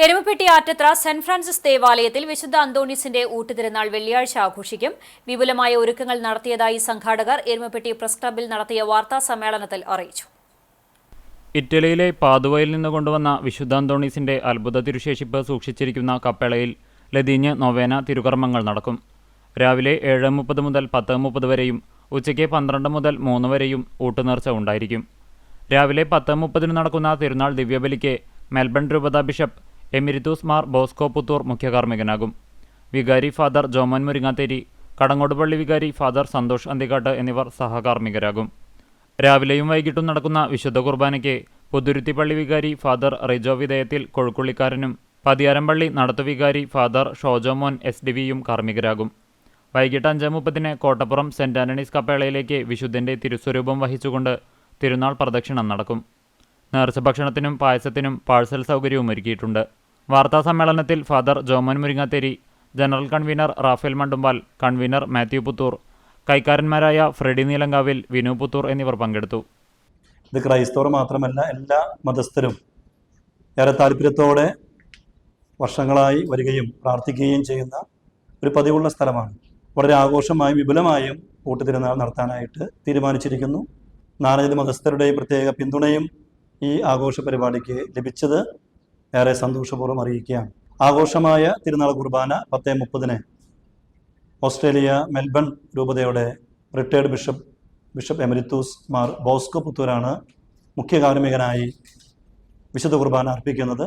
Erumapetty Attathara saint Francis ദേവാലയത്തിൽ വിശുദ്ധ അന്തോണീസിന്റെ ഊട്ടുതിരുനാൾ വെള്ളിയാഴ്ച ആഘോഷിക്കും. വിപുലമായ ഒരുക്കങ്ങൾ നടത്തിയതായി സംഘാടകർ എരുമപ്പെട്ടി പ്രസ് ക്ലബ്ബിൽ നടത്തിയ വാർത്താ സമ്മേളനത്തിൽ അറിയിച്ചു. ഇറ്റലിയിലെ പാദുവയിൽ നിന്ന് കൊണ്ടുവന്ന വിശുദ്ധ അന്തോണീസിന്റെ അത്ഭുത തിരുശേഷിപ്പ് സൂക്ഷിച്ചിരിക്കുന്ന കപ്പേളയിൽ ലതീഞ്ഞ് നൊവേന തിരുകർമ്മങ്ങൾ നടക്കും. രാവിലെ 7:30 മുതൽ 10:30 വരെയും ഉച്ചയ്ക്ക് 12 മുതൽ 3 വരെയും ഊട്ടുനേർച്ച ഉണ്ടായിരിക്കും. രാവിലെ 10:30 നടക്കുന്ന തിരുനാൾ ദിവ്യബലിക്ക് മെൽബൺ രൂപതാ ബിഷപ്പ് എമിരിത്തൂസ് മാർ ബോസ്കോ പുത്തൂർ മുഖ്യകാർമ്മികനാകും. വികാരി ഫാദർ ജോമോൻ മുരിങ്ങാത്തേരി, കടങ്ങോടുപള്ളി വികാരി ഫാദർ സന്തോഷ് അന്തിക്കാട്ട് എന്നിവർ സഹകാർമ്മികരാകും. രാവിലെയും വൈകിട്ടും നടക്കുന്ന വിശുദ്ധ കുർബാനയ്ക്ക് പുതുരുത്തിപ്പള്ളി വികാരി ഫാദർ റിജോ വിധേയത്തിൽ കൊഴുക്കുള്ളിക്കാരനും പതിയാരംപള്ളി നടത്തുവികാരി ഫാദർ ഷോജോമോൻ SDVയും കാർമ്മികരാകും. വൈകിട്ട് 5:30 കോട്ടപ്പുറം സെന്റ് ആന്റണീസ് കപ്പേളയിലേക്ക് വിശുദ്ധന്റെ തിരുസ്വരൂപം വഹിച്ചുകൊണ്ട് തിരുനാൾ പ്രദക്ഷിണം നടക്കും. നേർച്ച ഭക്ഷണത്തിനും പായസത്തിനും പാഴ്സൽ സൗകര്യവും ഒരുക്കിയിട്ടുണ്ട്. വാർത്താ സമ്മേളനത്തിൽ Father Jomon Muringathery, general convener Raphael Mandumpal, convener Mathew Puthur, കൈക്കാരന്മാരായ ഫ്രെഡി നീലങ്കാവിൽ, വിനു പുത്തൂർ എന്നിവർ പങ്കെടുത്തു. ഇത് ക്രൈസ്തവർ മാത്രമല്ല, എല്ലാ മതസ്ഥരും ഏറെ താല്പര്യത്തോടെ വർഷങ്ങളായി വരികയും പ്രാർത്ഥിക്കുകയും ചെയ്യുന്ന ഒരു പതിവുള്ള സ്ഥലമാണ്. വളരെ ആഘോഷമായും വിപുലമായും ഊട്ടുതിരുനാൾ നടത്താനായിട്ട് തീരുമാനിച്ചിരിക്കുന്നു. നാനാജാതി മതസ്ഥരുടെയും പ്രത്യേക പിന്തുണയും ഈ ആഘോഷ പരിപാടിക്ക് ലഭിച്ചത് ഏറെ സന്തോഷപൂർവ്വം അറിയിക്കുകയാണ്. ആഘോഷമായ തിരുനാൾ കുർബാന 10:30 ഓസ്ട്രേലിയ മെൽബൺ രൂപതയുടെ റിട്ടയർഡ് ബിഷപ്പ് എമിരിത്തൂസ് മാർ ബോസ്കോ പുത്തൂരാണ് മുഖ്യ കാർമ്മികനായി വിശുദ്ധ കുർബാന അർപ്പിക്കുന്നത്.